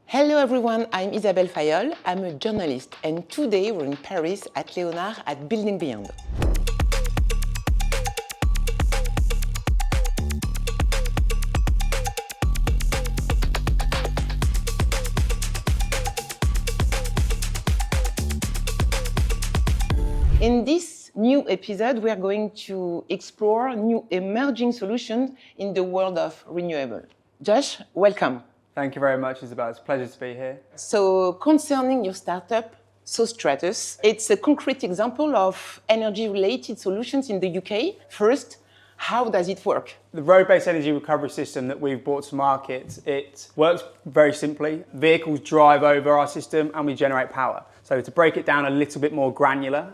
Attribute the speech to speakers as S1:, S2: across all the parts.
S1: Hello everyone, I'm Isabelle Fayol. I'm a journalist and today we're in Paris at Leonard at Building Beyond. In this new episode, we are going to explore new emerging solutions in the world of renewable. Josh, welcome.
S2: Thank you very much, Isabel. It's a pleasure to be here.
S1: So, concerning your startup, Sostratus, it's a concrete example of energy-related solutions in the UK. First, how does it work?
S2: The road-based energy recovery system that we've brought to market, it works very simply. Vehicles drive over our system and we generate power. So to break it down a little bit more granular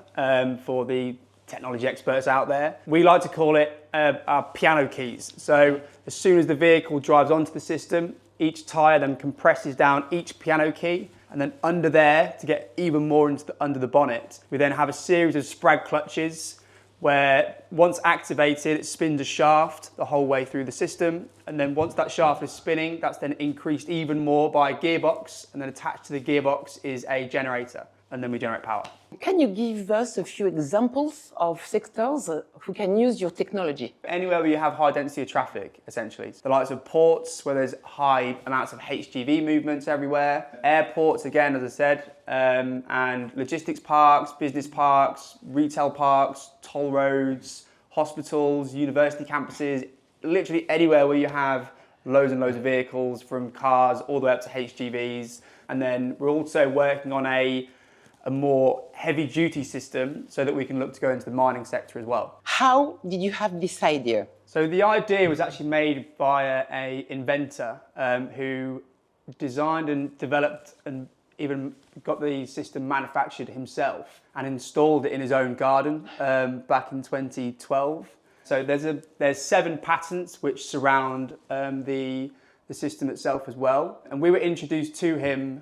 S2: for the technology experts out there, we like to call it our piano keys. So as soon as the vehicle drives onto the system, each tyre then compresses down each piano key, and then under there, to get even more into under the bonnet, we then have a series of sprag clutches where once activated, it spins a shaft the whole way through the system. And then once that shaft is spinning, that's then increased even more by a gearbox. And then attached to the gearbox is a generator. And then we generate power.
S1: Can you give us a few examples of sectors who can use your technology?
S2: Anywhere where you have high density of traffic, essentially. The likes of ports, where there's high amounts of HGV movements everywhere. Airports, again, as I said, and logistics parks, business parks, retail parks, toll roads, hospitals, university campuses, literally anywhere where you have loads and loads of vehicles, from cars all the way up to HGVs. And then we're also working on a more heavy duty system so that we can look to go into the mining sector as well.
S1: How did you have this idea?
S2: So the idea was actually made by an inventor who designed and developed and even got the system manufactured himself and installed it in his own garden back in 2012. So there's 7 patents which surround the system itself as well. And we were introduced to him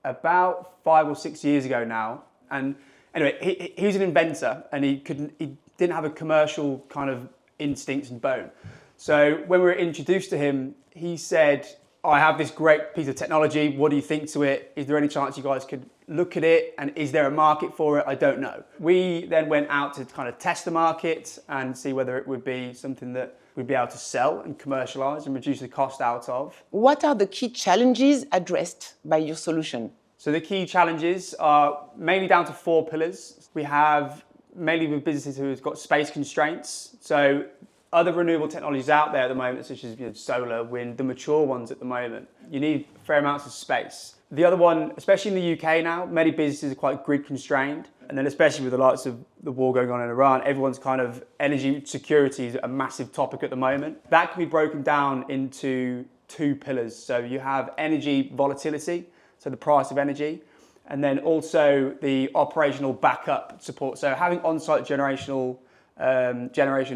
S2: about 5 or 6 years ago now. And anyway, he was an inventor and he didn't have a commercial kind of instincts and bone. So when we were introduced to him, he said, I have this great piece of technology. What do you think to it? Is there any chance you guys could look at it? And is there a market for it? I don't know. We then went out to kind of test the market and see whether it would be something that we'd be able to sell and commercialize and reduce the cost out of.
S1: What are the key challenges addressed by your solution?
S2: So the key challenges are mainly down to 4 pillars. We have mainly with businesses who have got space constraints. So other renewable technologies out there at the moment, such as solar, wind, the mature ones at the moment, you need fair amounts of space. The other one, especially in the UK now, many businesses are quite grid constrained. And then especially with the likes of the war going on in Iran, everyone's kind of energy security is a massive topic at the moment. That can be broken down into 2 pillars. So you have energy volatility, so the price of energy, and then also the operational backup support. So having on-site generation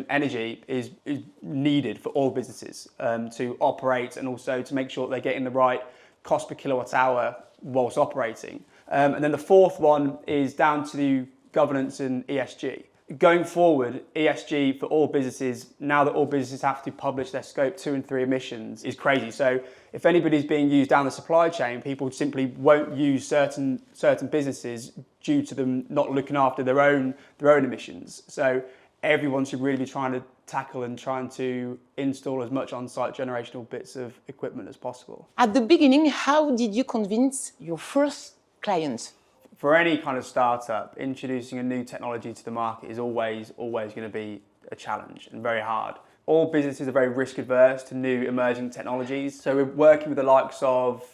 S2: energy is needed for all businesses to operate and also to make sure they're getting the right cost per kilowatt hour whilst operating. And then the 4th one is down to governance and ESG. Going forward, ESG for all businesses, now that all businesses have to publish their scope 2 and 3 emissions, is crazy. So if anybody's being used down the supply chain, people simply won't use certain businesses due to them not looking after their own emissions. So everyone should really be trying to tackle and trying to install as much on-site generational bits of equipment as possible.
S1: At the beginning, how did you convince your first clients?
S2: For any kind of startup, introducing a new technology to the market is always going to be a challenge and very hard. All businesses are very risk adverse to new emerging technologies. So we're working with the likes of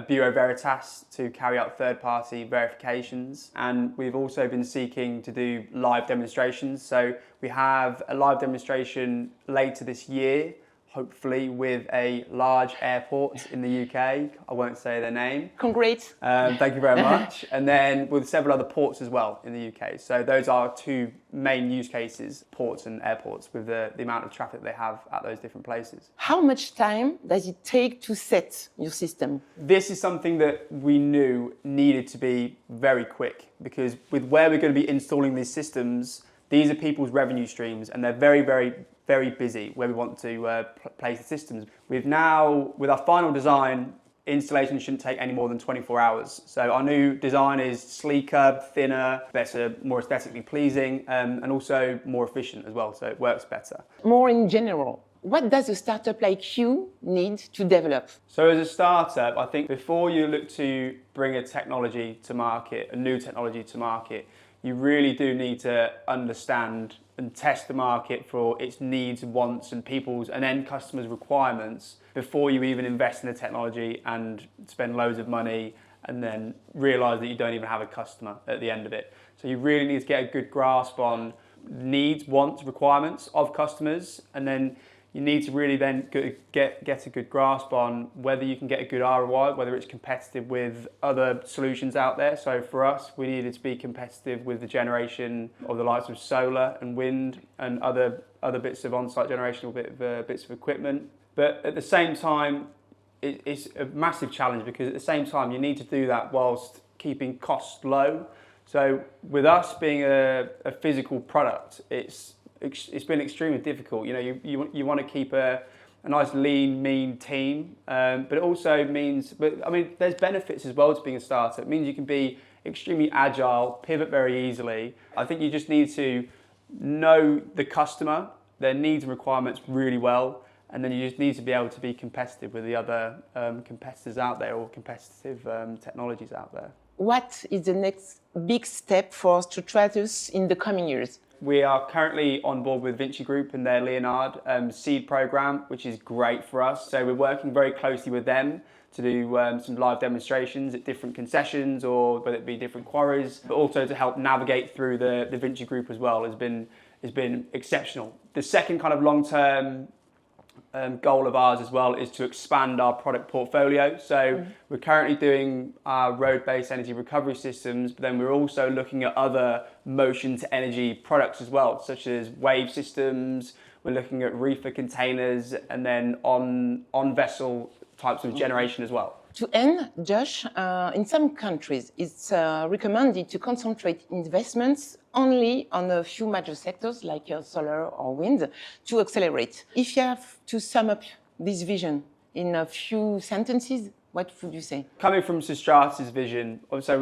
S2: Bureau Veritas to carry out third-party verifications, and we've also been seeking to do live demonstrations. So we have a live demonstration later this year, hopefully with a large airport in the UK. I won't say their name.
S1: Congrats.
S2: Thank you very much. And then with several other ports as well in the UK. So those are 2 main use cases, ports and airports, with the amount of traffic they have at those different places.
S1: How much time does it take to set your system?
S2: This is something that we knew needed to be very quick, because with where we're going to be installing these systems, these are people's revenue streams and they're very, very, very busy where we want to place the systems. We've now, with our final design, installation shouldn't take any more than 24 hours. So our new design is sleeker, thinner, better, more aesthetically pleasing, and also more efficient as well, so it works better.
S1: More in general, what does a startup like you need to develop?
S2: So as a startup, I think before you look to bring a technology to market, a new technology to market, you really do need to understand and test the market for its needs, wants, and people's and end customers' requirements before you even invest in the technology and spend loads of money and then realise that you don't even have a customer at the end of it. So you really need to get a good grasp on needs, wants, requirements of customers, and then you need to really then get a good grasp on whether you can get a good ROI, whether it's competitive with other solutions out there. So for us, we needed to be competitive with the generation of the likes of solar and wind and other bits of on-site generational bits of equipment. But at the same time, it's a massive challenge because at the same time, you need to do that whilst keeping costs low. So with us being a physical product, it's been extremely difficult. You know, you want to keep a nice lean, mean team, but it also means, I mean, there's benefits as well to being a startup. It means you can be extremely agile, pivot very easily. I think you just need to know the customer, their needs and requirements really well, and then you just need to be able to be competitive with the other competitors out there or competitive technologies out there.
S1: What is the next big step for Sostratus in the coming years?
S2: We are currently on board with Vinci Group and their Leonard seed program, which is great for us. So we're working very closely with them to do some live demonstrations at different concessions or whether it be different quarries, but also to help navigate through the Vinci Group as well has been exceptional. The second kind of long-term goal of ours as well is to expand our product portfolio. So we're currently doing our road-based energy recovery systems, but then we're also looking at other motion to energy products as well, such as wave systems. We're looking at reefer containers and then on vessel types of generation as well.
S1: To end, Josh, in some countries, it's recommended to concentrate investments only on a few major sectors like solar or wind to accelerate. If you have to sum up this vision in a few sentences, what would you say? Coming
S2: from Sostratus' vision, so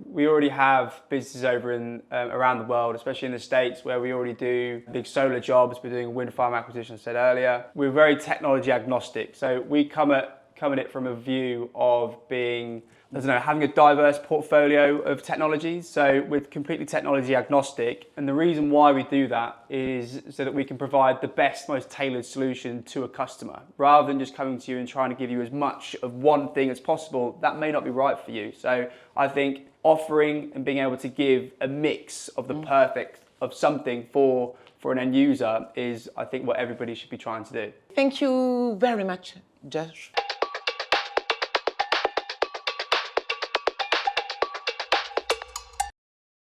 S2: we already have businesses over in around the world, especially in the States, where we already do big solar jobs. We're doing a wind farm acquisition, I said earlier. We're very technology agnostic, so we come at it from a view of being, I don't know, having a diverse portfolio of technologies. So we're completely technology agnostic. And the reason why we do that is so that we can provide the best, most tailored solution to a customer. Rather than just coming to you and trying to give you as much of one thing as possible, that may not be right for you. So I think offering and being able to give a mix of the perfect of something for an end user is, I think, what everybody should be trying to do. Thank you very much, Josh.